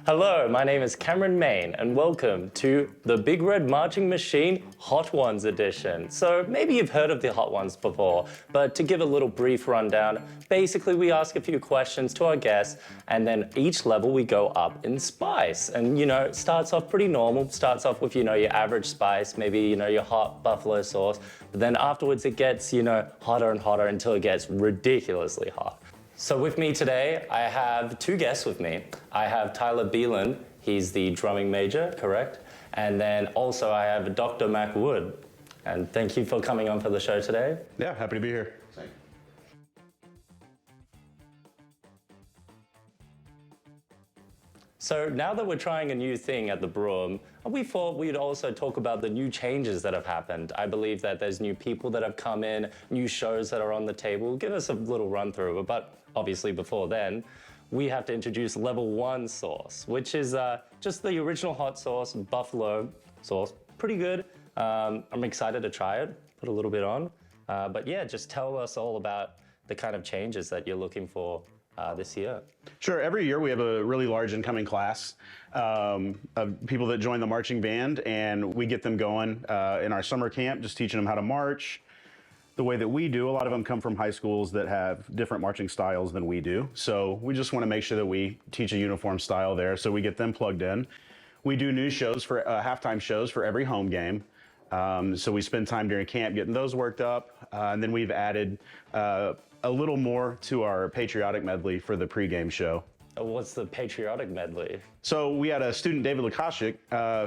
Hello, my name is Cameron Main, and welcome to the Big Red Marching Machine Hot Ones edition. So maybe you've heard of the Hot Ones before, but to give a little brief rundown, basically we ask a few questions to our guests, and then each level we go up in spice. And it starts off pretty normal, starts off with, your average spice, maybe, your hot buffalo sauce, but then afterwards it gets, hotter and hotter until it gets ridiculously hot. So with me today, I have two guests with me. I have Tyler Belan, he's the drumming major, correct? And then also I have Dr. Mack Wood. And thank you for coming on for the show today. Yeah, happy to be here. Thank you. So now that we're trying a new thing at the Broom, we thought we'd also talk about the new changes that have happened. I believe that there's new people that have come in, new shows that are on the table. Give us a little run through, but obviously before then, we have to introduce level 1 sauce, which is just the original hot sauce, buffalo sauce. Pretty good. I'm excited to try it, put a little bit on. But yeah, just tell us all about the kind of changes that you're looking for this year. Sure. Every year we have a really large incoming class of people that join the marching band, and we get them going in our summer camp, just teaching them how to march the way that we do. A lot of them come from high schools that have different marching styles than we do. So we just want to make sure that we teach a uniform style there. So we get them plugged in. We do new shows for halftime shows for every home game. So we spend time during camp getting those worked up. And then we've added a little more to our patriotic medley for the pregame show. What's the patriotic medley? So we had a student, David Lukashik,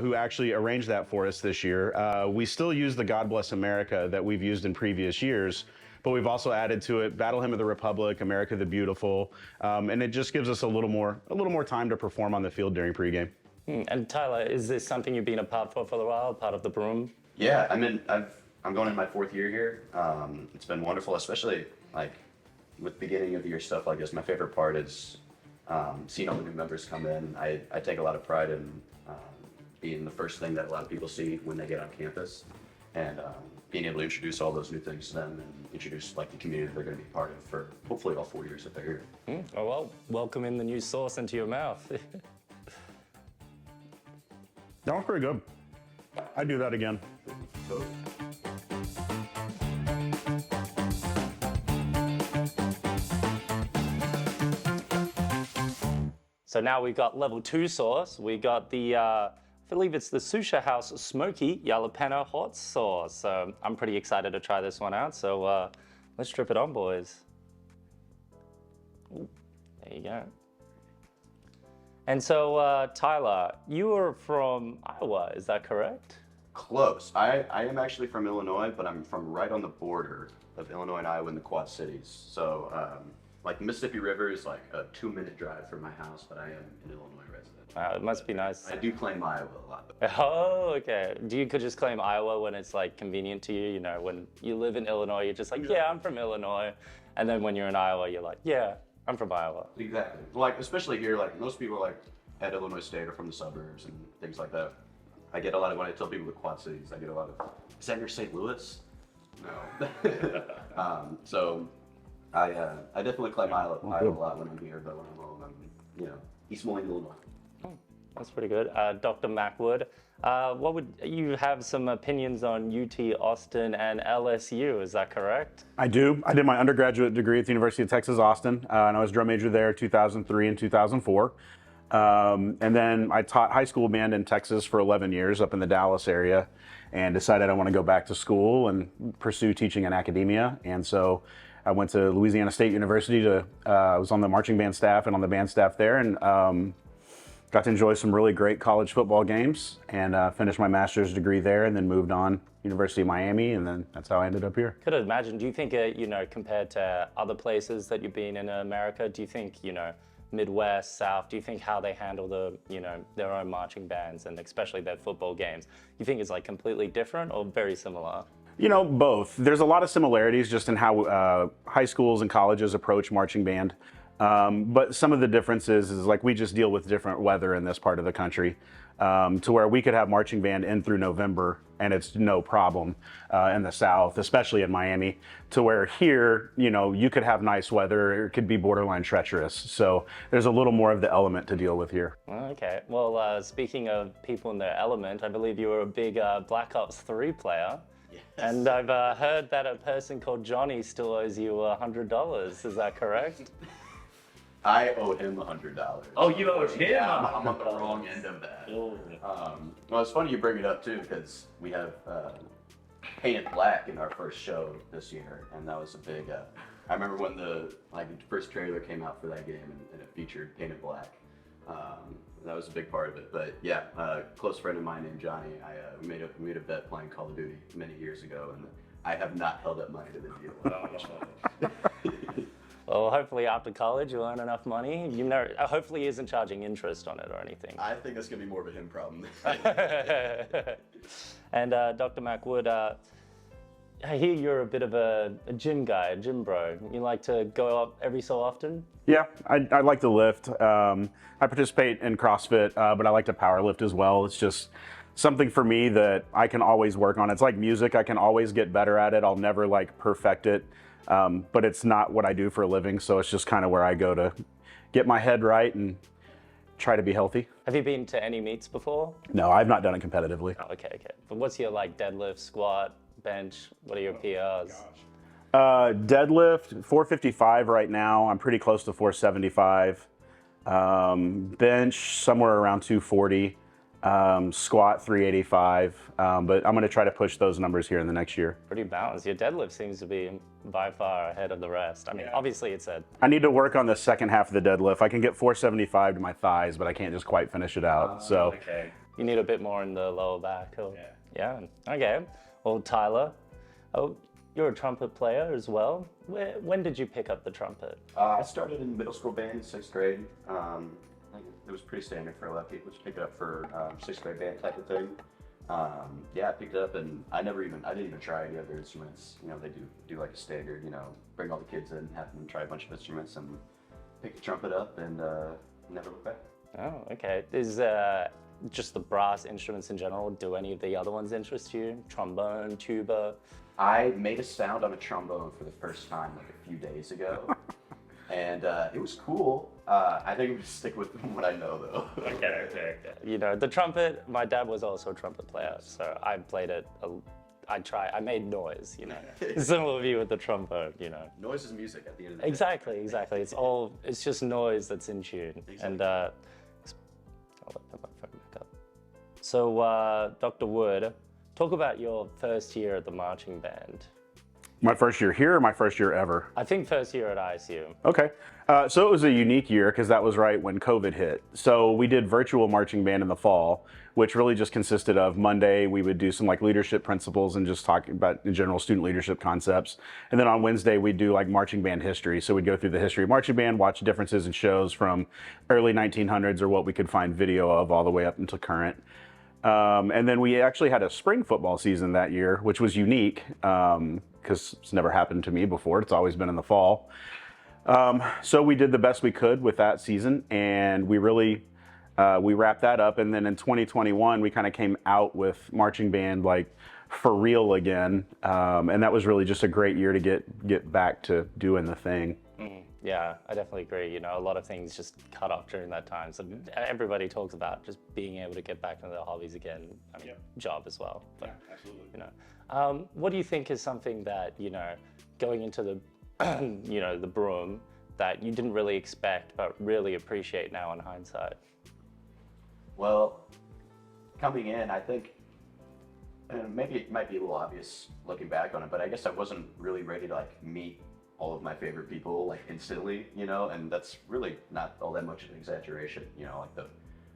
who actually arranged that for us this year. We still use the God Bless America that we've used in previous years, but we've also added to it Battle Hymn of the Republic, America the Beautiful, and it just gives us a little more time to perform on the field during pregame. And Tyler, is this something you've been a part for a while, part of the Broom? Yeah, I'm going in my 4th year here. It's been wonderful, especially with beginning of the year stuff like this. My favorite part is seeing all the new members come in. I take a lot of pride in being the first thing that a lot of people see when they get on campus, and being able to introduce all those new things to them and introduce the community they're going to be part of for hopefully all 4 years that they're here. Oh well, welcoming the new sauce into your mouth. That was pretty good. I'd do that again. So now we've got level 2 sauce. We got the, I believe it's the Susha House Smoky Jalapeno Hot Sauce. So I'm pretty excited to try this one out. So let's strip it on, boys. Ooh, there you go. And so, Tyler, you are from Iowa, is that correct? Close. I am actually from Illinois, but I'm from right on the border of Illinois and Iowa in the Quad Cities. So, the Mississippi River is a 2-minute drive from my house, but I am an Illinois resident. Wow, it must be nice. I do claim Iowa a lot. Oh, okay. Do you could just claim Iowa when it's convenient to you? When you live in Illinois, you're just yeah, I'm from Illinois. And then when you're in Iowa, you're yeah, I'm from Iowa. Exactly. Especially here, most people at Illinois State or from the suburbs and things like that. I get a lot of, when I tell people the Quad Cities, I get a lot of, is that near St. Louis? No. So I definitely claim Iowa a lot when I'm here, but when I'm home, I'm, East Moline, Illinois. Oh, that's pretty good. Dr. Mack Wood, what would you have some opinions on UT Austin and LSU? Is that correct? I do. I did my undergraduate degree at the University of Texas Austin, and I was drum major there 2003 and 2004. And then I taught high school band in Texas for 11 years up in the Dallas area, and decided I want to go back to school and pursue teaching in academia. And so I went to Louisiana State University I was on the marching band staff and on the band staff there, and got to enjoy some really great college football games, and finished my master's degree there, and then moved on University of Miami, and then that's how I ended up here. Could imagine. Do you think, compared to other places that you've been in America, do you think, Midwest, South, do you think how they handle their own marching bands and especially their football games, you think it's completely different or very similar? Both. There's a lot of similarities just in how high schools and colleges approach marching band. But some of the differences is like we just deal with different weather in this part of the country, to where we could have marching band in through November and it's no problem in the South, especially in Miami, to where here, you know, you could have nice weather, or it could be borderline treacherous. So there's a little more of the element to deal with here. Okay. Well, speaking of people in their element, I believe you were a big Black Ops 3 player. Yes. And I've heard that a person called Johnny still owes you $100. Is that correct? I owe him $100. Oh, you owe him? Yeah, I'm on the wrong end of that. Well, it's funny you bring it up too, because we have painted black in our first show this year, and that was a big. I remember when the first trailer came out for that game, and it featured painted black. That was a big part of it. But yeah, a close friend of mine named Johnny, we made a bet playing Call of Duty many years ago, and I have not held up money to the deal. Well, hopefully after college you'll earn enough money. You know, hopefully he isn't charging interest on it or anything. I think that's gonna be more of a him problem. And Dr. Mack Wood, I hear you're a bit of a gym guy, a gym bro. You like to go up every so often? Yeah, I like to lift. I participate in CrossFit, but I like to power lift as well. It's just something for me that I can always work on. It's like music, I can always get better at it. I'll never like perfect it, but it's not what I do for a living, so it's just kind of where I go to get my head right and try to be healthy. Have you been to any meets before? No, I've not done it competitively. Oh, okay. But what's your like deadlift, squat, bench? What are your PRs? Deadlift, 455 right now. I'm pretty close to 475. Bench, somewhere around 240. Squat, 385. But I'm going to try to push those numbers here in the next year. Pretty balanced. Your deadlift seems to be by far ahead of the rest. I mean, obviously it's a... I need to work on the second half of the deadlift. I can get 475 to my thighs, but I can't just quite finish it out. Okay. You need a bit more in the lower back. Or... Yeah. Okay. Well, Tyler, you're a trumpet player as well. When did you pick up the trumpet? I started in middle school band in 6th grade. I think it was pretty standard for a lot of people to pick it up for 6th grade band type of thing. Yeah, I picked it up, and I didn't even try any other instruments. You know, they do like a standard, you know, bring all the kids in, have them try a bunch of instruments, and pick the trumpet up, and never look back. Oh, okay. Is just the brass instruments in general, do any of the other ones interest you? Trombone, tuba? I made a sound on a trombone for the first time like a few days ago, and it was cool. I think I'm gonna stick with what I know though. Okay. You know, the trumpet, my dad was also a trumpet player, so I played it. I made noise, you know. Similar view with the trombone, you know. Noise is music at the end of the day. Exactly. It's just noise that's in tune. Exactly. And I'll let the microphone back up. So, Dr. Wood, talk about your first year at the marching band. My first year here or my first year ever? I think first year at ISU. Okay. So it was a unique year because that was right when COVID hit. So we did virtual marching band in the fall, which really just consisted of Monday, we would do some like leadership principles and just talk about in general student leadership concepts. And then on Wednesday, we'd do like marching band history. So we'd go through the history of marching band, watch differences in shows from early 1900s or what we could find video of all the way up until current. And then we actually had a spring football season that year, which was unique because it's never happened to me before. It's always been in the fall. So we did the best we could with that season, and we really we wrapped that up. And then in 2021, we kind of came out with marching band like for real again, and that was really just a great year to get back to doing the thing. Yeah, I definitely agree. You know, a lot of things just cut off during that time. So everybody talks about just being able to get back into their hobbies again. I mean, job as well. But, Yeah, absolutely. You know, what do you think is something that, you know, going into the, you know, the broom that you didn't really expect but really appreciate now in hindsight? Well, coming in, I think, and maybe it might be a little obvious looking back on it, but I guess I wasn't really ready to like meet all of my favorite people like instantly, you know, and that's really not all that much of an exaggeration, you know, like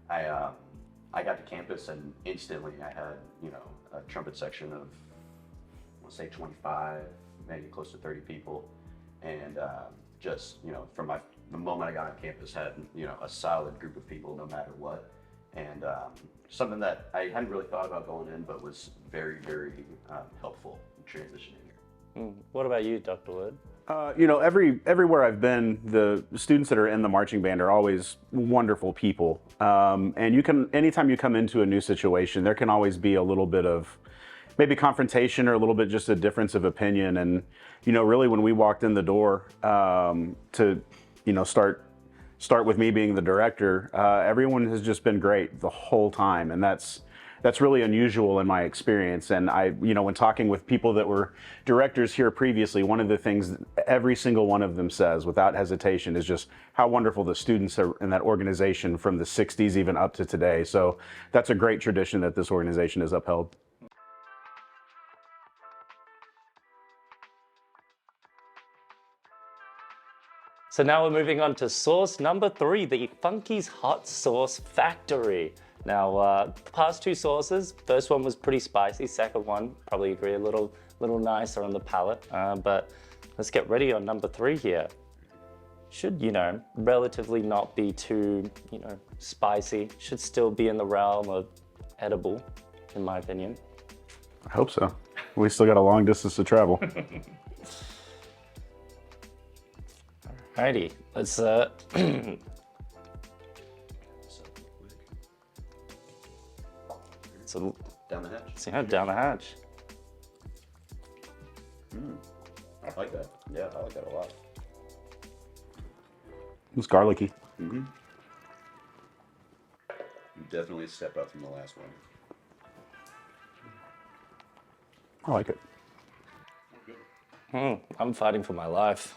I got to campus and instantly I had, you know, a trumpet section of, I want to say 25, maybe close to 30 people, and just, you know, from the moment I got on campus had, you know, a solid group of people no matter what, and something that I hadn't really thought about going in, but was very, very helpful in transitioning here. What about you, Dr. Wood? Everywhere I've been, the students that are in the marching band are always wonderful people. And anytime you come into a new situation, there can always be a little bit of maybe confrontation or a little bit just a difference of opinion. And, really when we walked in the door to, start with me being the director, everyone has just been great the whole time. And that's really unusual in my experience. And when talking with people that were directors here previously, one of the things that every single one of them says without hesitation is just how wonderful the students are in that organization from the 60s even up to today. So that's a great tradition that this organization has upheld. So now we're moving on to source number 3, the Funky's Hot Sauce Factory. Now, the past 2 sauces, first one was pretty spicy, second one, probably agree, a little nicer on the palate. But let's get ready on number 3 here. Should, relatively not be too, spicy. Should still be in the realm of edible, in my opinion. I hope so. We still got a long distance to travel. Alrighty, let's so Down the hatch. see how down the hatch. I like that. Yeah, I like that a lot. It's garlicky. You definitely step up from the last one. I like it. I'm fighting for my life.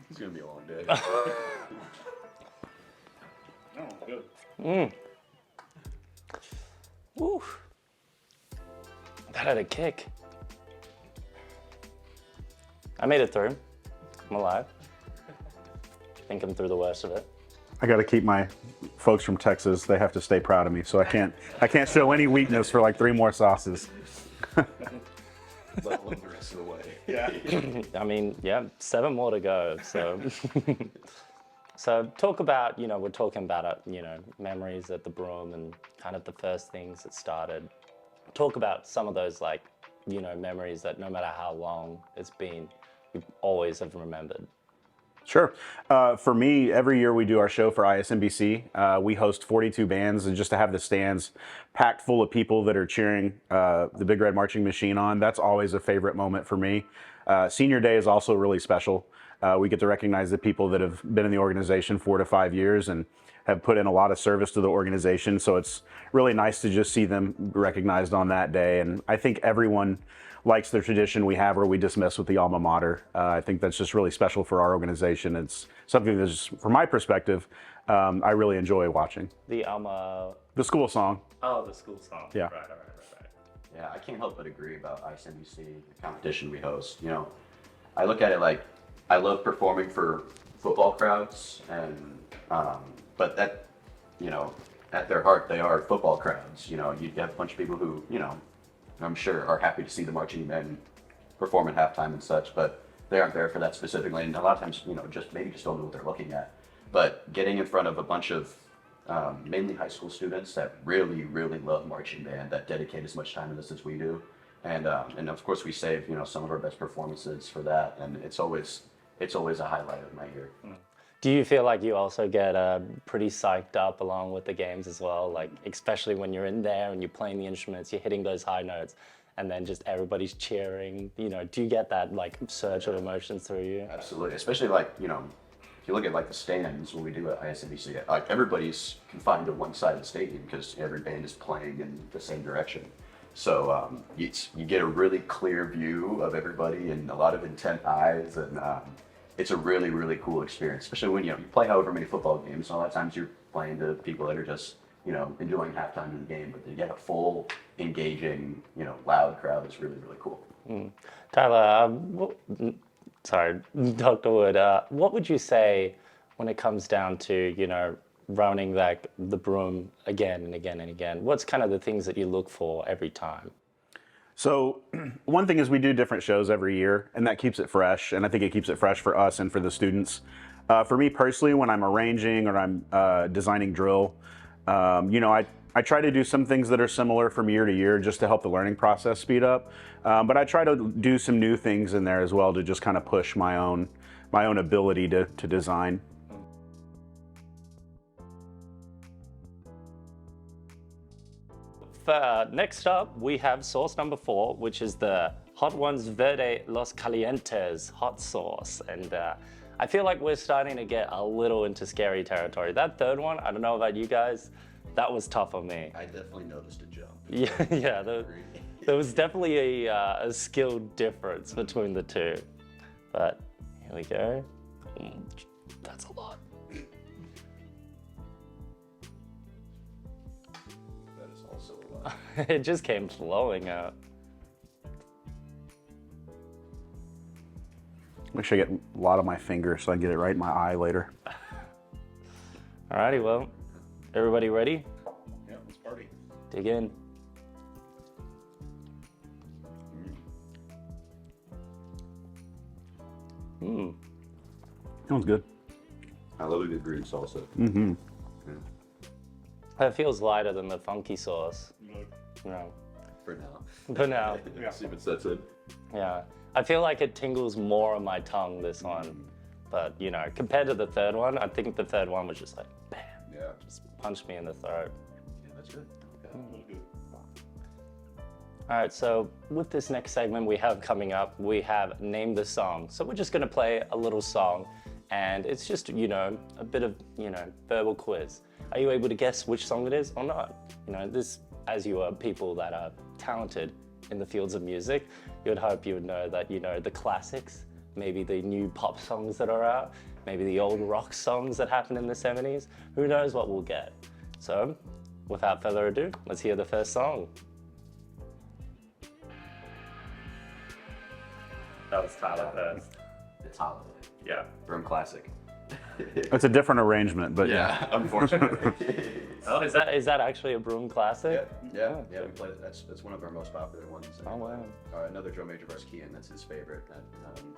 It's gonna be a long day. Woo. That had a kick. I made it through. I'm alive. I think I'm through the worst of it. I got to keep my folks from Texas. They have to stay proud of me, so I can't show any weakness for like 3 more sauces. Let alone the rest of the way. Yeah. I mean, yeah, 7 more to go. So, so talk about, we're talking about, memories at the Broom and kind of the first things that started. Talk about some of those, memories that no matter how long it's been, you always have remembered. Sure. For me, every year we do our show for ISMBC. We host 42 bands, and just to have the stands packed full of people that are cheering the Big Red Marching Machine on, that's always a favorite moment for me. Senior Day is also really special. We get to recognize the people that have been in the organization 4 to 5 years and have put in a lot of service to the organization. So it's really nice to just see them recognized on that day. And I think everyone likes the tradition we have where we dismiss with the alma mater. I think that's just really special for our organization. It's something that's, from my perspective, I really enjoy watching. The school song. Oh, the school song. Yeah. Right. Yeah, I can't help but agree about ISMBC, the competition we host. I look at it like I love performing for football crowds, and but that, at their heart, they are football crowds. You have a bunch of people who, I'm sure are happy to see the marching men perform at halftime and such, but they aren't there for that specifically. And a lot of times, just don't know what they're looking at. But getting in front of a bunch of mainly high school students that really, really love marching band, that dedicate as much time to this as we do, and of course we save some of our best performances for that, and it's always a highlight of my year. Do you feel like you also get pretty psyched up along with the games as well? Like, especially when you're in there and you're playing the instruments, you're hitting those high notes, and then just everybody's cheering. Do you get that surge of emotions through you? Absolutely, especially if you look at the stands when we do at ISMBC, everybody's confined to one side of the stadium because every band is playing in the same direction. So you get a really clear view of everybody and a lot of intent eyes, and it's a really, really cool experience, especially when you play however many football games. A lot of times you're playing to people that are just enjoying halftime in the game, but to get a full, engaging, loud crowd is really, really cool. Tyler, sorry, Dr. Wood, what would you say when it comes down to running the Broom again and again and again? What's kind of the things that you look for every time? So one thing is we do different shows every year, and that keeps it fresh, and I think it keeps it fresh for us and for the students. For me personally, when I'm arranging or I'm designing drill, I I try to do some things that are similar from year to year just to help the learning process speed up. But I try to do some new things in there as well to just kind of push my own ability to design. Next up, we have sauce number 4, which is the Hot Ones Verde Los Calientes hot sauce. And I feel like we're starting to get a little into scary territory. That third one, I don't know about you guys, that was tough on me. I definitely noticed a jump. Yeah, there was definitely a skill difference between the two. But here we go. That's a lot. That is also a lot. It just came flowing out. Make sure I get a lot of my fingers so I can get it right in my eye later. Alrighty, well, everybody ready? Yeah, let's party. Dig in. That one's good. I love a good green salsa. Mm-hmm. It feels lighter than the funky sauce. No. For now. For now. See if it sets in. Yeah. I feel like it tingles more on my tongue, this one. But, you know, compared to the third one, I think the third one was just like, bam. Yeah. Just punched me in the throat. Yeah, that's good. Okay. All right, so with this next segment we have coming up, we have Name the Song. So we're just gonna play a little song, and it's just, you know, a bit of, you know, verbal quiz. Are you able to guess which song it is or not? You know, this, as you are people that are talented in the fields of music, you would hope you would know that, you know, the classics, maybe the new pop songs that are out, maybe the old rock songs that happened in the 70s. Who knows what we'll get? So, without further ado, let's hear the first song. That was Tyler first. It's holiday. Yeah. From classic. It's a different arrangement, but yeah. Unfortunately. Oh, is that actually a Broom classic? Yeah, we played it. That's one of our most popular ones. Oh wow. Another drum major Varskian, that's his favorite.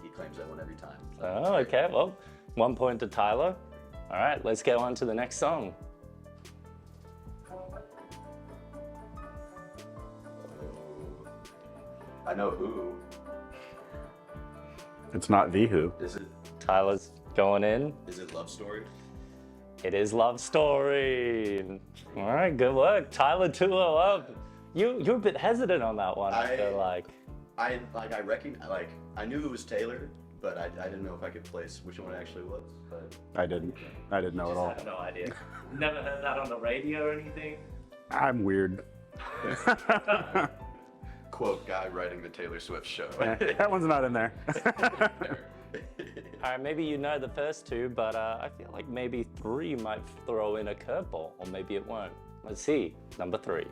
He claims that one every time. Oh, okay. Well, 1 point to Tyler. All right, let's go on to the next song. I know who. It's not The Who. Is it? Tyler's going in. Is it Love Story? It is Love Story. All right, good work. Tyler 2-0 up. You're a bit hesitant on that one, I feel like. I knew it was Taylor, but I didn't know if I could place which one it actually was. But I didn't know at all. I have no idea. Never heard that on the radio or anything? I'm weird. quote guy writing the Taylor Swift show. That one's not in there. All right, maybe you know the first two, but I feel like maybe 3 might throw in a curveball, or maybe it won't. Let's see, number 3.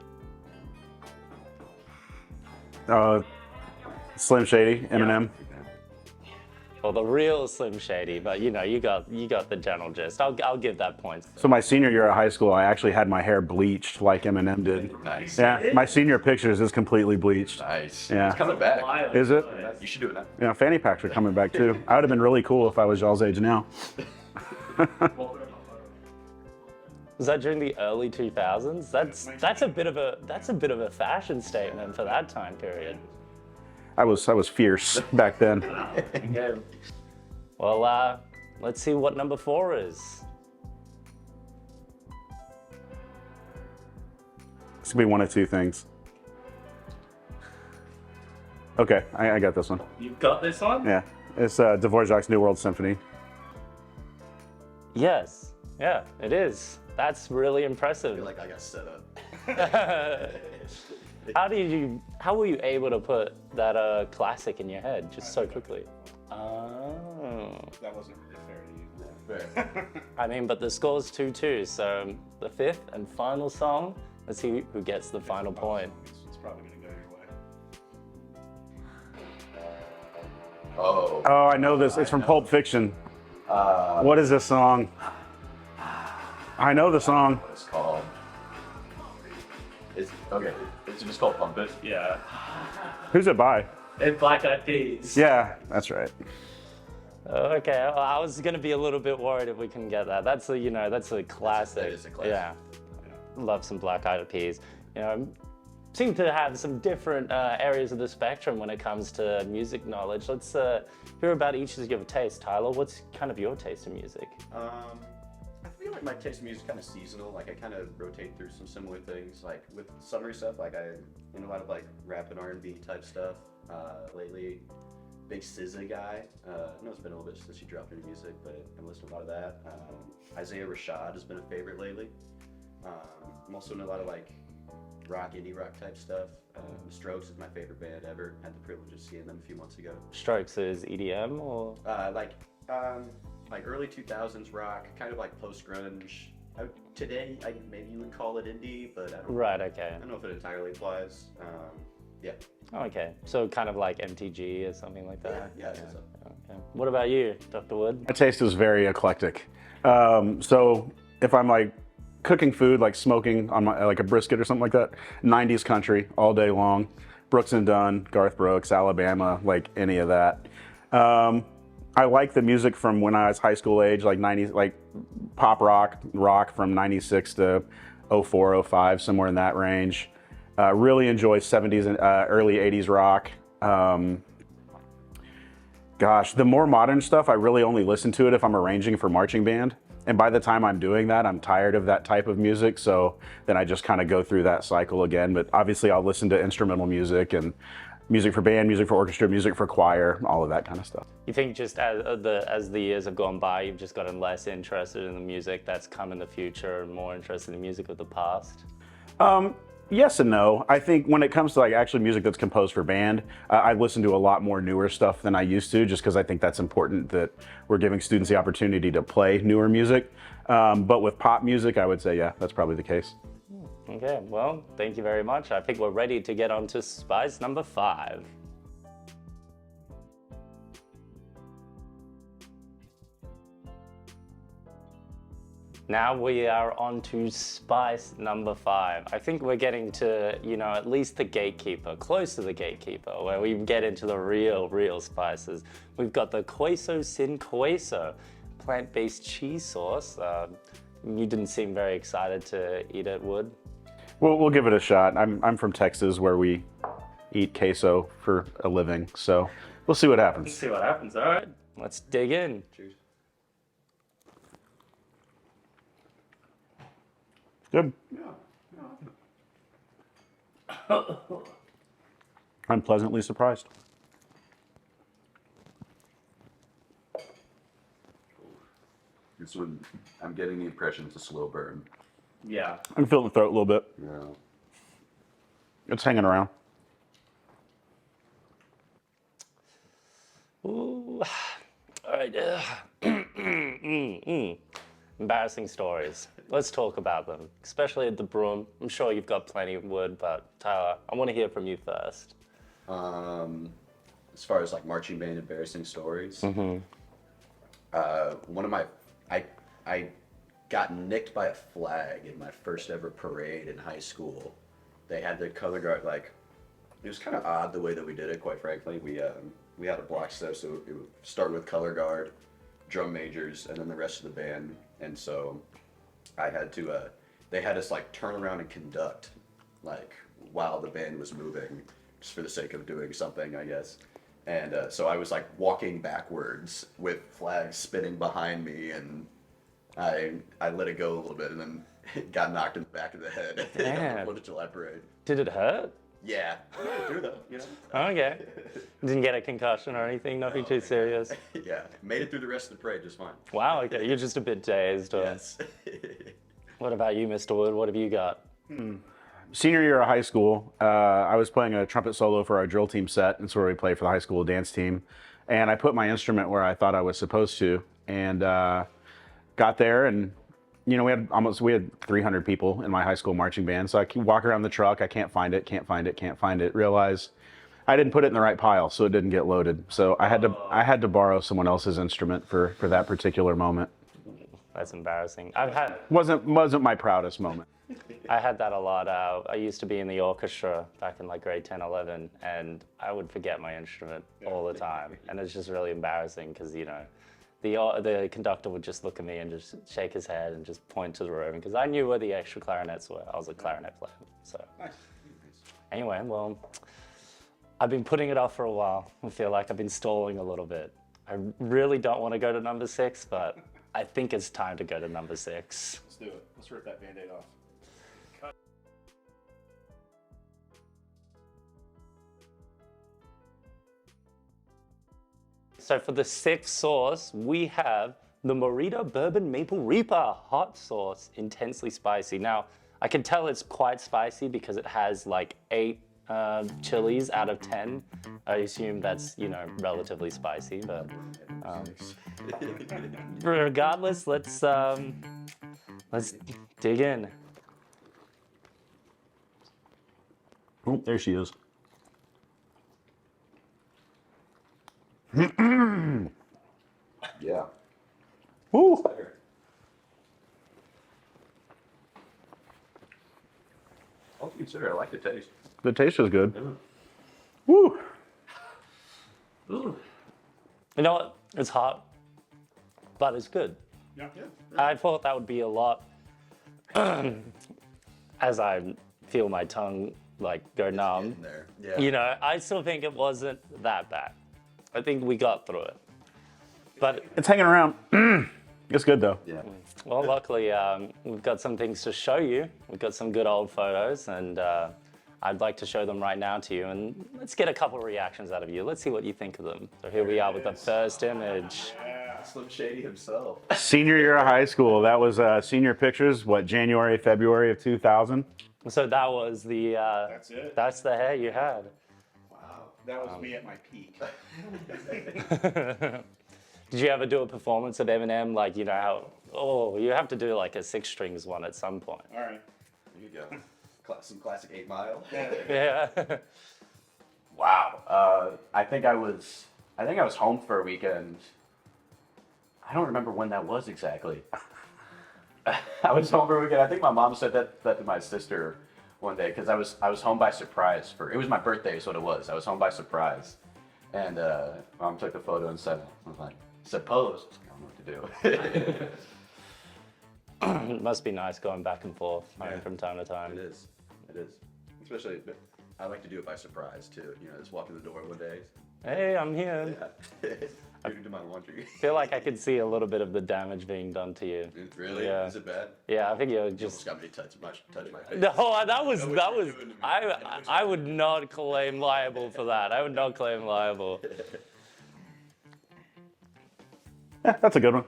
Slim Shady, Eminem. Well, the real Slim Shady, but you know, you got the general gist. I'll give that points. So my senior year of high school, I actually had my hair bleached like Eminem did. Nice. Yeah, my senior pictures is completely bleached. Nice. Yeah. It's coming back. Is it? You should do it now. Yeah, fanny packs are coming back too. I would have been really cool if I was y'all's age now. Was that during the early 2000s? That's a bit of a fashion statement for that time period. I was fierce back then. Okay. Well, let's see what number 4 is. It's gonna be one of 2 things. Okay, I got this one. You've got this one? Yeah, it's Dvorak's New World Symphony. Yes. Yeah, it is. That's really I impressive. feel like I got set up. How were you able to put that classic in your head just so quickly? Oh. That wasn't really fair to you. Fair. I mean, but the score's 2-2, so the 5th and final song, let's see who gets the final point. It's probably gonna go your way. Oh. Oh, I know this. It's from Pulp Fiction. What is this song? I know the song. What it's called. Okay, it's just called Pump It. Yeah. Who's it by? And Black Eyed Peas. Yeah, that's right. Okay, well, I was gonna be a little bit worried if we couldn't get that. That's a classic. That is a classic. Yeah. love some Black Eyed Peas. You know, seem to have some different areas of the spectrum when it comes to music knowledge. Let's hear about each of your taste. Tyler, what's kind of your taste in music? I feel like my taste in music is kind of seasonal. Like I kind of rotate through some similar things. Like with summer stuff, like I in a lot of like rap and R&B type stuff. Lately, big SZA guy. I know it's been a little bit since he dropped new music, but I'm listening to a lot of that. Isaiah Rashad has been a favorite lately. I'm also in a lot of like rock, indie rock type stuff. Strokes is my favorite band ever. Had the privilege of seeing them a few months ago. Strokes is EDM or? Like early 2000s rock, kind of like post grunge. Today, maybe you would call it indie, but I don't. Right. Okay. I don't know if it entirely applies. Yeah. Oh, okay. So kind of like MTG or something like that. Yeah. So. Okay. What about you, Dr. Wood? My taste is very eclectic. So if I'm like cooking food, like smoking on my like a brisket or something like that, 90s country all day long. Brooks and Dunn, Garth Brooks, Alabama, like any of that. I like the music from when I was high school age, like 90s, like pop rock from 96 to 04, 05, somewhere in that range. Really enjoy 70s and early 80s rock. Gosh, the more modern stuff, I really only listen to it if I'm arranging for marching band. And by the time I'm doing that, I'm tired of that type of music. So then I just kind of go through that cycle again. But obviously I'll listen to instrumental music and music for band, music for orchestra, music for choir, all of that kind of stuff. You think just as the years have gone by, you've just gotten less interested in the music that's come in the future and more interested in music of the past? Yes and no. I think when it comes to like actually music that's composed for band, I listen to a lot more newer stuff than I used to, just because I think that's important that we're giving students the opportunity to play newer music. But with pop music, I would say, yeah, that's probably the case. Okay, well, thank you very much. I think we're ready to get on to spice number 5. Now we are on to spice number 5. I think we're getting to, you know, at least the gatekeeper, close to the gatekeeper, where we get into the real spices. We've got the queso sin queso, plant-based cheese sauce. You didn't seem very excited to eat it, Wood? We'll give it a shot. I'm from Texas, where we eat queso for a living, so we'll see what happens. Let's see what happens. All right, let's dig in. Cheers. Good. I'm pleasantly surprised. This one, I'm getting the impression it's a slow burn. Yeah. I can feel it in the throat a little bit. Yeah. It's hanging around. Ooh. All right. Embarrassing stories. Let's talk about them, especially at the Broom. I'm sure you've got plenty of wood, but Tyler, I want to hear from you first. As far as like marching band embarrassing stories, one of my, I got nicked by a flag in my first ever parade in high school. They had the color guard, like, it was kind of odd the way that we did it, quite frankly. We had a block step, so it would start with color guard, drum majors, and then the rest of the band. And so I had to, they had us like turn around and conduct, like, while the band was moving, just for the sake of doing something, I guess. And so I was like walking backwards with flags spinning behind me, and I let it go a little bit, and then it got knocked in the back of the head on the Damn. 4th of July parade. Did it hurt? Yeah, through though, you know. Okay. Didn't get a concussion or anything? Nothing too serious? Yeah, made it through the rest of the parade just fine. Wow, okay. You're just a bit dazed. Or... Yes. What about you, Mr. Wood? What have you got? Senior year of high school, I was playing a trumpet solo for our drill team set. That's where we play for the high school dance team. And I put my instrument where I thought I was supposed to, and got there, and you know, we had 300 people in my high school marching band. So I walk around the truck, I can't find it. Realize I didn't put it in the right pile, so it didn't get loaded. So I had to borrow someone else's instrument for that particular moment. That's embarrassing. Wasn't my proudest moment. I had that a lot. I used to be in the orchestra back in like grade 10, 11, and I would forget my instrument all the time. And it's just really embarrassing because, you know, the conductor would just look at me and just shake his head and just point to the room because I knew where the extra clarinets were. I was a clarinet player. So anyway, well, I've been putting it off for a while. I feel like I've been stalling a little bit. I really don't want to go to number 6, but I think it's time to go to number 6. Let's do it. Let's rip that Band-Aid off. So for the 6th sauce, we have the Morita Bourbon Maple Reaper hot sauce, intensely spicy. Now, I can tell it's quite spicy because it has like 8 chilies out of 10. I assume that's, you know, relatively spicy, but regardless, let's dig in. Oh, there she is. Yeah. Woo! I'll consider. I like the taste. The taste is good. Yeah. Woo! Ooh. You know what? It's hot, but it's good. Yeah. I thought that would be a lot as I feel my tongue like go numb. In there. Yeah. You know, I still think it wasn't that bad. I think we got through it. But, It's hanging around. It's good though. Yeah. well, luckily, we've got some things to show you. We've got some good old photos, and I'd like to show them right now to you. And let's get a couple of reactions out of you. Let's see what you think of them. So here we are with the first image. Slim Shady himself. Senior year of high school. That was senior pictures. What, January, February of 2000? So that was the, That's it. that's the hair you had. Wow. That was me at my peak. Did you ever do a performance of Eminem? Like, you know how, you have to do like a 6 strings one at some point. All right. There you go. Some classic 8 Mile. Yeah. Wow. I think I was home for a weekend. I don't remember when that was exactly. I was home for a weekend. I think my mom said that to my sister one day because I was home by surprise it was my birthday is what it was. I was home by surprise. And mom took a photo and sent it. I was like, suppose. I don't know what to do. It must be nice going back and forth from time to time. It is. Especially, I like to do it by surprise too. You know, just walk in the door one day. Hey, I'm here. Yeah. You're into my laundry. Feel like I could see a little bit of the damage being done to you. Really? Yeah. Is it bad? Yeah, I think you're You almost just. got me to touch my face. No, that was. what you're doing to me. I would not claim liable for that. I would not claim liable. Yeah, that's a good one.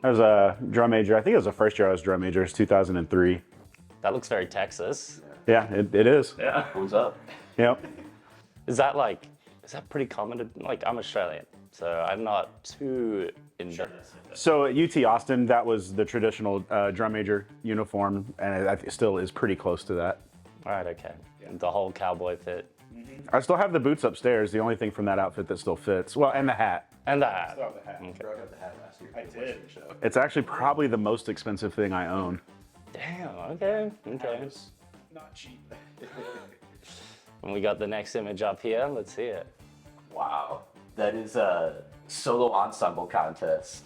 I was a drum major. I think it was the first year I was drum major. It was 2003. That looks very Texas. Yeah, it is. Yeah. What's up? Yep. Is that pretty common? Like, I'm Australian, so I'm not too in. So at UT Austin, that was the traditional drum major uniform, and it still is pretty close to that. All right, okay. The whole cowboy fit. I still have the boots upstairs. The only thing from that outfit that still fits. Well, and the hat. And the hat. Bro, I got the hat last year. I did. Show. It's actually probably the most expensive thing I own. Damn, okay. Not cheap. And we got the next image up here. Let's see it. Wow. That is a solo ensemble contest.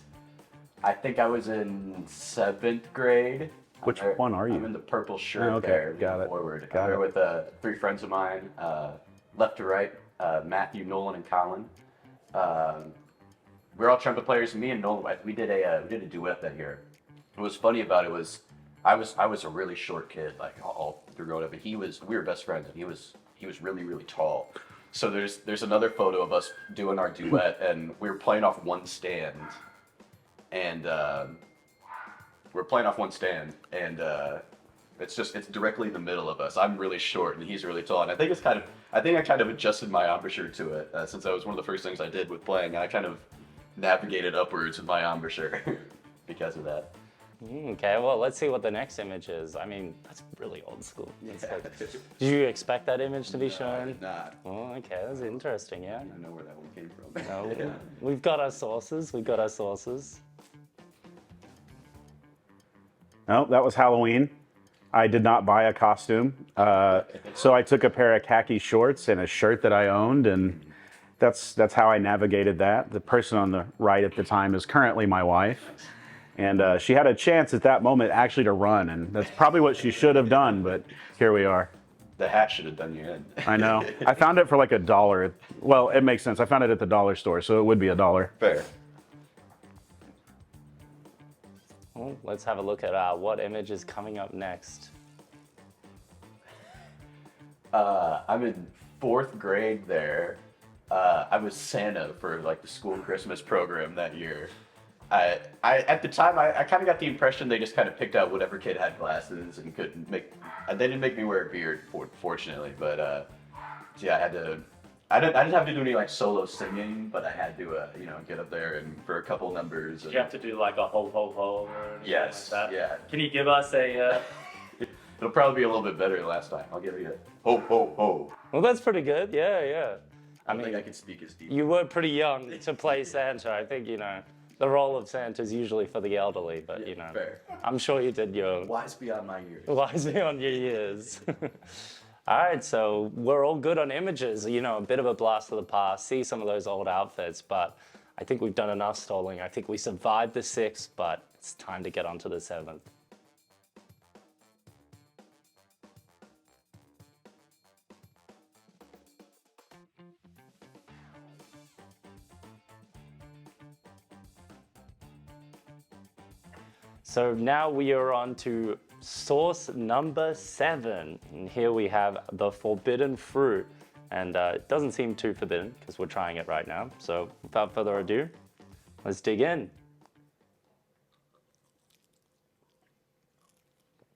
I think I was in 7th grade. Which one are you? I'm in the purple shirt okay. there. Got it. Forward. Got I'm there it. with 3 friends of mine, left to right, Matthew, Nolan, and Colin. We're all trumpet players. Me and Nolan, we did a duet that year. What was funny about it was I was a really short kid, like all through growing up, and we were best friends, and he was really, really tall. So there's another photo of us doing our duet, and we were playing off one stand, and it's directly in the middle of us. I'm really short, and he's really tall, and I think I kind of adjusted my embouchure to it since that was one of the first things I did with playing, and I kind of navigated upwards with my embouchure because of that. Okay, well, let's see what the next image is. I mean, that's really old school. Did you expect that image to be I shown? did not. Oh, okay, that's interesting, yeah. I know where that one came from. No, Yeah. we've got our sources. No, that was Halloween. I did not buy a costume. So I took a pair of khaki shorts and a shirt that I owned, and that's how I navigated that. The person on the right at the time is currently my wife. And she had a chance at that moment actually to run, and that's probably what she should have done, but here we are. The hat should have done you in. I know. I found it for like $1. Well, it makes sense. I found it at the dollar store, so it would be $1. Fair. Well, let's have a look at what image is coming up next. I'm in 4th grade there. I was Santa for like the school Christmas program that year. I at the time I kind of got the impression they just kind of picked out whatever kid had glasses and couldn't make. They didn't make me wear a beard, fortunately, but yeah, I didn't have to do any like solo singing, but I had to get up there and for a couple numbers. Did you have to do like a ho ho ho or anything Yes, like that? yeah. Can you give us a? It'll probably be a little bit better than last time. I'll give you a ho ho ho. Well, that's pretty good. Yeah. I don't think I can speak as deep. You were pretty young to play Santa. I think the role of Santa is usually for the elderly, but fair. I'm sure you did your Wise beyond my years. wise beyond your years. All right, so we're all good on images. A bit of a blast of the past. See some of those old outfits, but I think we've done enough stalling. I think we survived the 6th, but it's time to get on to the 7th. So now we are on to source number 7. And here we have the forbidden fruit. And it doesn't seem too forbidden because we're trying it right now. So without further ado, let's dig in.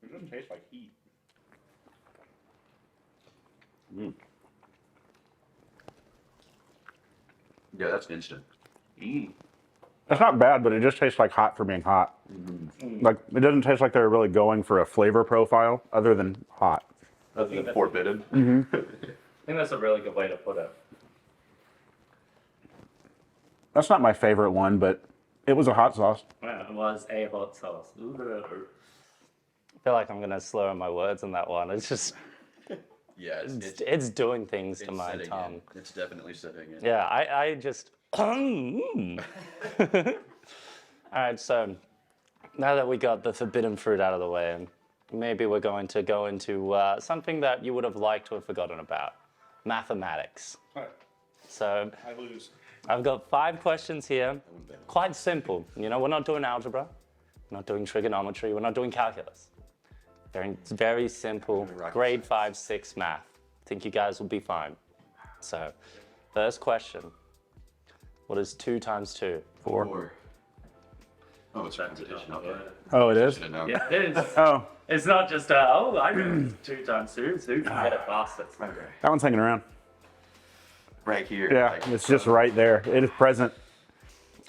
It doesn't taste like heat. Yeah, that's instant. It's not bad, but it just tastes like hot for being hot. Like, it doesn't taste like they're really going for a flavor profile other than hot. Other than forbidden. I think that's a really good way to put it. That's not my favorite one, but it was a hot sauce. Yeah, it was a hot sauce. I feel like I'm going to slur my words on that one. It's just, Yeah, it's doing things to it's my setting tongue. in. It's definitely setting in. Yeah, I just. All right, so now that we got the forbidden fruit out of the way, maybe we're going to go into something that you would have liked to have forgotten about: mathematics. So I lose. I've got 5 questions here. Quite simple. We're not doing algebra, we're not doing trigonometry, we're not doing calculus. It's very simple, grade 5, 6 math. I think you guys will be fine. So, first question. What is 2 times 2? 4. Oh, it's repetition. Okay. Oh, it is? Should've known. Yeah, it is. Oh, It's not just, I know 2 times 2, so who can get it faster? Okay. that one's hanging around. Right here. Yeah, like, it's just right there. It is present.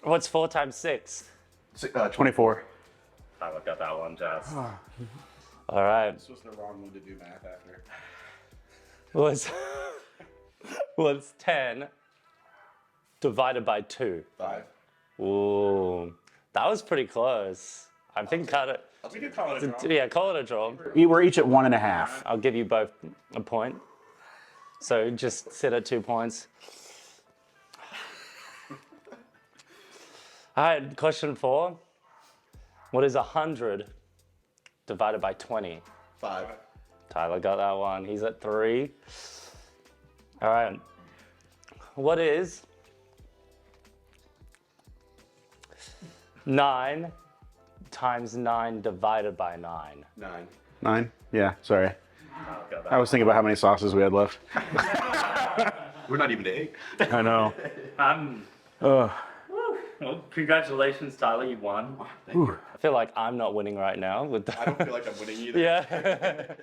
What's 4 times 6? 24. I got that one, Jazz. All right. This was the wrong one to do math after. What's 10 divided by 2? 5. Ooh, that was pretty close. I think cut it. We could call it a draw. Yeah, call it a draw. We're each at 1.5. I'll give you both a point. So just sit at 2 points. All right, question 4. What is 100 divided by 20? 5. Tyler got that one. He's at 3. All right. What is 9 times 9 divided by 9? 9. 9? Yeah, sorry. Tyler got that I was thinking about how many sauces we had left. We're not even to 8. I know. Well, congratulations, Tyler. You won. Thank you. I feel like I'm not winning right now with I that. don't feel like I'm winning either. Yeah.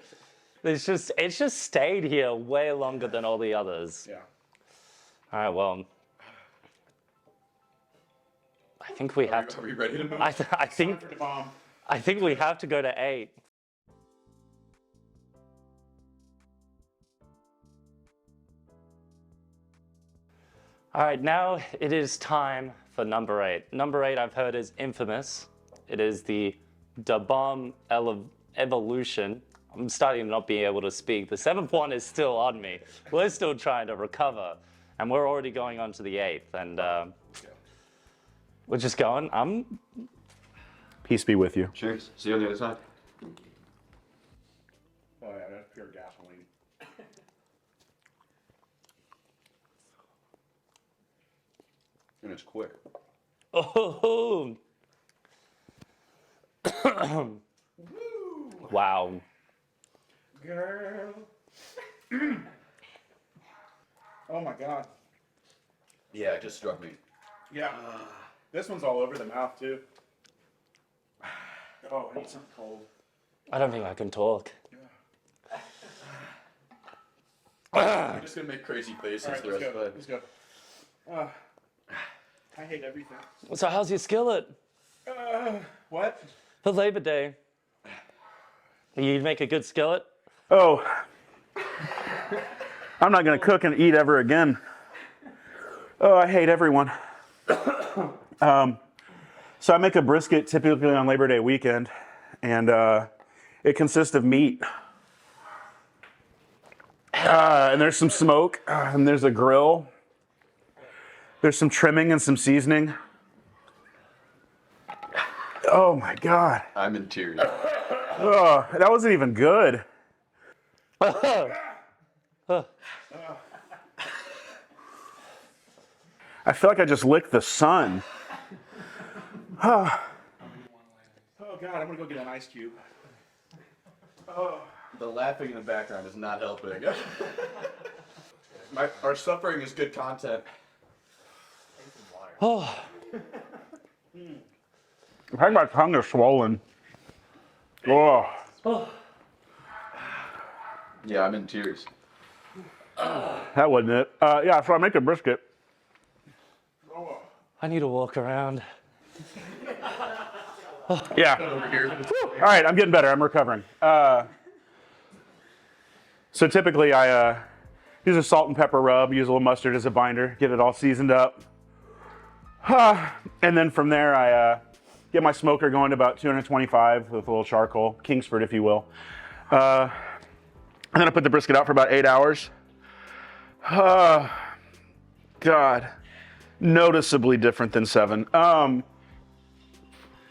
it's just stayed here way longer than all the others. Yeah. All right, well, I think we have to. Are we ready to move? I think we have to go to 8. All right, now it is time for number 8. Number 8, I've heard, is infamous. It is the Da Bomb evolution. I'm starting to not be able to speak. The 7th one is still on me. We're still trying to recover. and we're already going on to the 8th, and we're just going. Peace be with you. Cheers. See you on the other side. Oh yeah, that's pure gasoline. And it's quick. Oh, wow. Girl. Oh my God. Yeah, it just struck me. Yeah. This one's all over the mouth too. Oh, I need something cold. I don't think I can talk. I'm just gonna make crazy faces All right, the let's rest go. of it. Let's go. I hate everything. So how's your skillet What? for Labor Day? You make a good skillet? Oh. I'm not gonna cook and eat ever again. Oh, I hate everyone. So I make a brisket typically on Labor Day weekend, and it consists of meat. And there's some smoke, and there's a grill. There's some trimming and some seasoning. Oh my God. I'm in tears. Oh, that wasn't even good. I feel like I just licked the sun. Oh God, I'm gonna go get an ice cube. The laughing in the background is not helping. Our suffering is good content. Oh, I think my tongue is swollen. Oh. Yeah, I'm in tears. That wasn't it. Yeah, so I make a brisket. I need to walk around. Yeah. Over here. All right, I'm getting better. I'm recovering. So typically I use a salt and pepper rub, use a little mustard as a binder, get it all seasoned up. And then from there I get my smoker going to about 225 with a little charcoal, Kingsford if you will. And then I put the brisket out for about 8 hours. God, noticeably different than 7.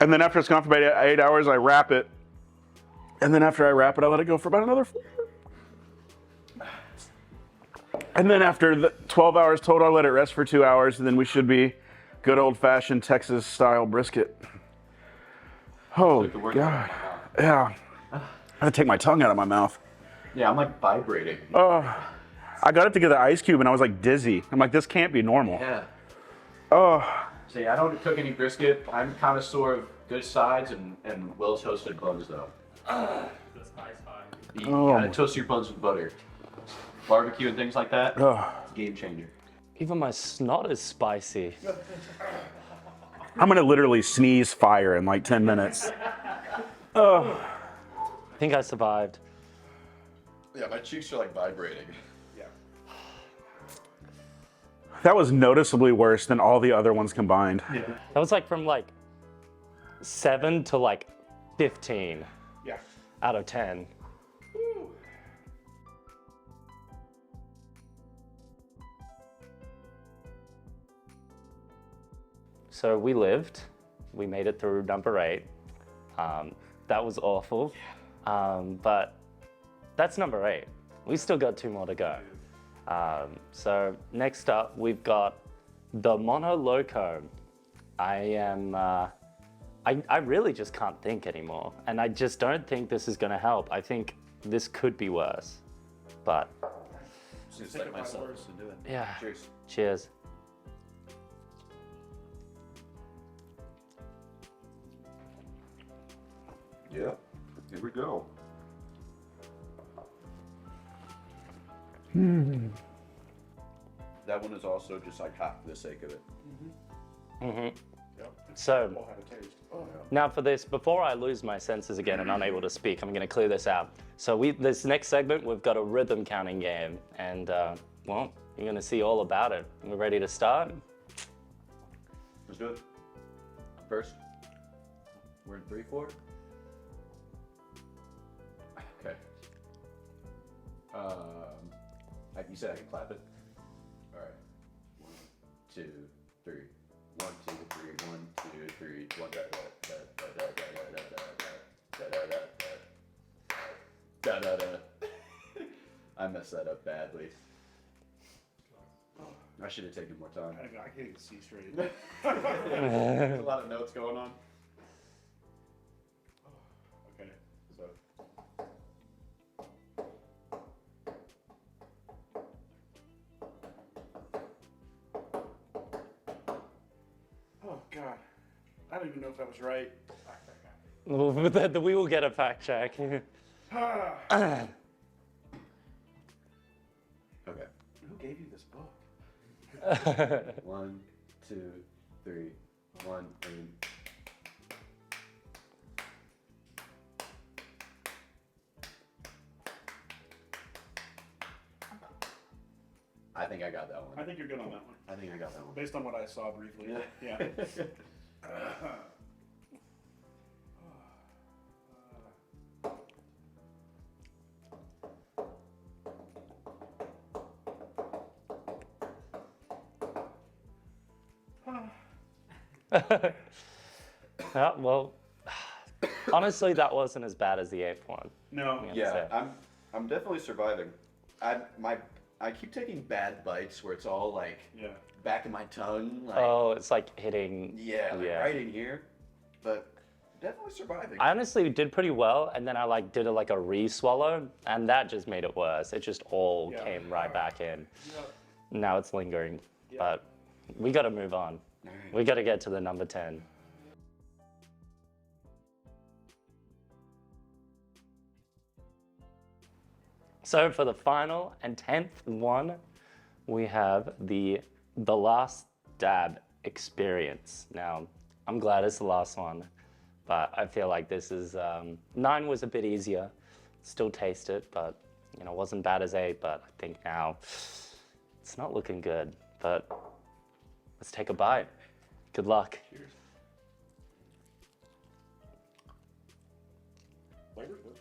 And then after it's gone for about 8 hours, I wrap it. And then after I wrap it, I let it go for about another 4. And then after the 12 hours total, I let it rest for 2 hours, and then we should be good old-fashioned Texas-style brisket. Oh, God. Yeah. I had to take my tongue out of my mouth. Yeah, I'm like vibrating. I got it to get the ice cube, and I was like dizzy. I'm like, this can't be normal. Yeah. Oh, See, I don't cook any brisket. I'm connoisseur of good sides and well toasted buns, though. You gotta toast your buns with butter. Barbecue and things like that. Game changer. Even my snot is spicy. I'm gonna literally sneeze fire in like 10 minutes. I think I survived. Yeah, my cheeks are like vibrating. That was noticeably worse than all the other ones combined. That was like from like 7 to like 15 out of 10. So we lived. We made it through number 8. That was awful. But that's number 8. We still got 2 more to go. So next up, we've got the Mono Loco. I really just can't think anymore. And I just don't think this is gonna help. I think this could be worse. But Just like myself to do it. yeah, Cheers. cheers. Yeah, here we go. That one is also just like hot for the sake of it. So now for this, before I lose my senses again and unable to speak, I'm gonna clear this out. So this next segment, we've got a rhythm counting game, and well, you're gonna see all about it. We're ready to start? Let's do it. First, we're in 3-4. Okay. Like you said, I can clap it. All right. 2, 3. 1, 2, 3. 1, 2, 3. 1, da da da da da da da da da da. I messed that up badly. I should have taken more time. I can't even see straight. There's a lot of notes going on. Okay, so. Oh God, I don't even know if that was right. We will get a fact check. Okay. Who gave you this book? 1, 2, 3. 1, 3. I think I got that one. I think you're good on that one, I think I got that one. based on what I saw briefly. Yeah. Yeah, well, honestly, that wasn't as bad as the 8th one. No. Yeah, I'm definitely surviving. I keep taking bad bites where it's all like Yeah. back in my tongue, like Oh, it's like hitting. yeah, like right in here, but definitely surviving. I honestly did pretty well, and then I like did like a re-swallow, and that just made it worse. It just all Yeah. came right back in. Yeah. Now it's lingering, Yeah. but we got to move on. All right. We got to get to the number 10. So for the final and 10th one, we have the last dab experience. Now, I'm glad it's the last one, but I feel like this is 9 was a bit easier. Still taste it, but you know, wasn't bad as 8. But I think now it's not looking good. But let's take a bite. Good luck. Cheers. Flavor's good.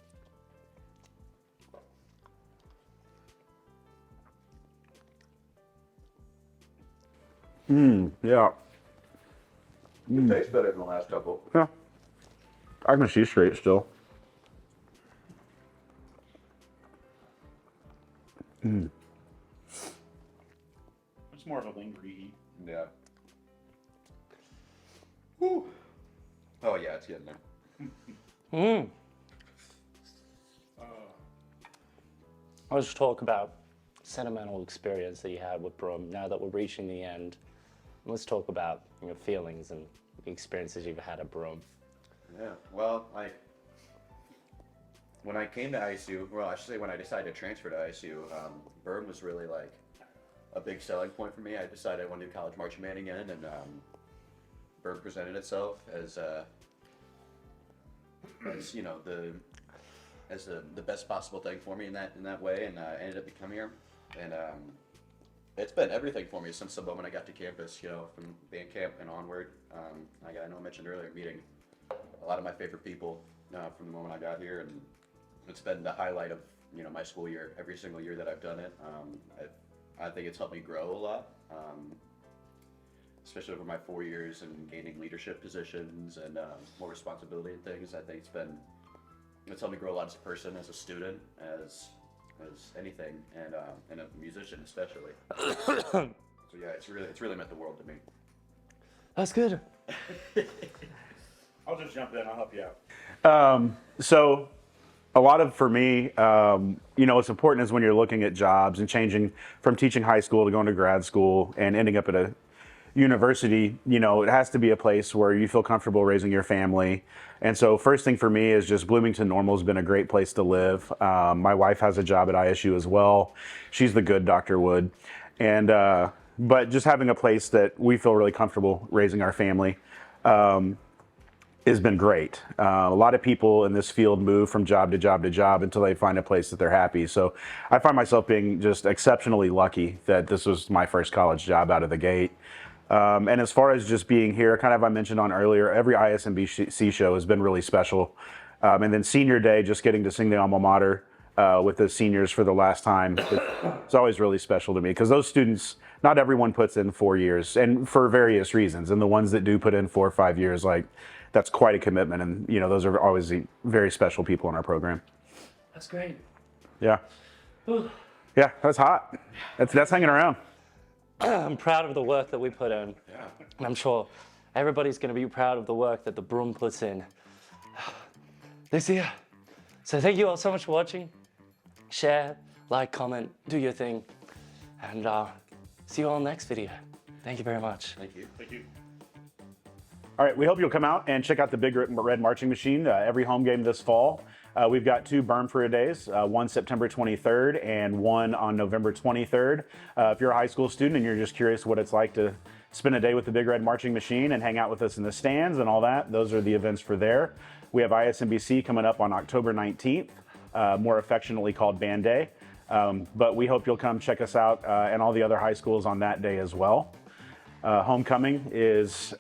Yeah. It tastes better than the last couple. Yeah. I can see straight still. It's more of a lingering. Yeah. Woo. Oh yeah, it's getting there. Let's talk about sentimental experience that you had with Broom. Now that we're reaching the end, let's talk about your feelings and the experiences you've had at Broom. Yeah. Well, when I came to ISU, well, I should say when I decided to transfer to ISU, Burn was really like a big selling point for me. I decided I wanted to do college marching band again, and Burn presented itself as you know the best possible thing for me in that way, and I ended up becoming here, and it's been everything for me since the moment I got to campus. You know, from band camp and onward. I know I mentioned earlier meeting a lot of my favorite people from the moment I got here, and it's been the highlight of my school year. Every single year that I've done it, I think it's helped me grow a lot, especially over my 4 years and gaining leadership positions and more responsibility and things. I think it's helped me grow a lot as a person, as a student, as anything, and a musician especially. So yeah, it's really meant the world to me. That's good. I'll just jump in. I'll help you out. So a lot of, for me, what's important is when you're looking at jobs and changing from teaching high school to going to grad school and ending up at a university, it has to be a place where you feel comfortable raising your family. And so first thing for me is just Bloomington Normal has been a great place to live. My wife has a job at ISU as well. She's the good Dr. Wood. And, but just having a place that we feel really comfortable raising our family has been great. A lot of people in this field move from job to job to job until they find a place that they're happy. So I find myself being just exceptionally lucky that this was my first college job out of the gate. And as far as just being here, kind of I mentioned on earlier, every ISMBC show has been really special. And then senior day, just getting to sing the alma mater with the seniors for the last time. It's always really special to me because those students, not everyone puts in 4 years, and for various reasons. And the ones that do put in 4 or 5 years, like that's quite a commitment. And those are always very special people in our program. That's great. Yeah. Yeah, that's hot. That's hanging around. I'm proud of the work that we put in. Yeah. And I'm sure everybody's going to be proud of the work that the Broom puts in this year. So thank you all so much for watching. Share, like, comment, do your thing. And see you all next video. Thank you very much. Thank you. Thank you. All right, we hope you'll come out and check out the Big Red Marching Machine every home game this fall. We've got 2 Berm days, one September 23rd and one on November 23rd. If you're a high school student and you're just curious what it's like to spend a day with the Big Red Marching Machine and hang out with us in the stands and all that, those are the events for there. We have ISMBC coming up on October 19th, more affectionately called Band Day. But we hope you'll come check us out and all the other high schools on that day as well. Homecoming is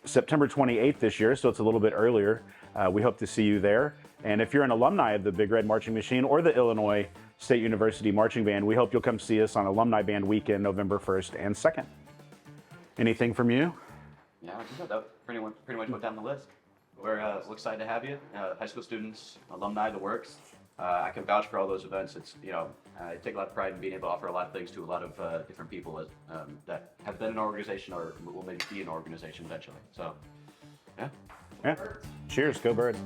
September 28th this year, so it's a little bit earlier. We hope to see you there. And if you're an alumni of the Big Red Marching Machine or the Illinois State University Marching Band, we hope you'll come see us on Alumni Band Weekend, November 1st and 2nd. Anything from you? Yeah, I think that pretty much went down the list. We're excited to have you, high school students, alumni, the works. I can vouch for all those events. It's I take a lot of pride in being able to offer a lot of things to a lot of different people that have been in an organization or will maybe be in an organization eventually. So, yeah. Yeah. Cheers. Go Birds.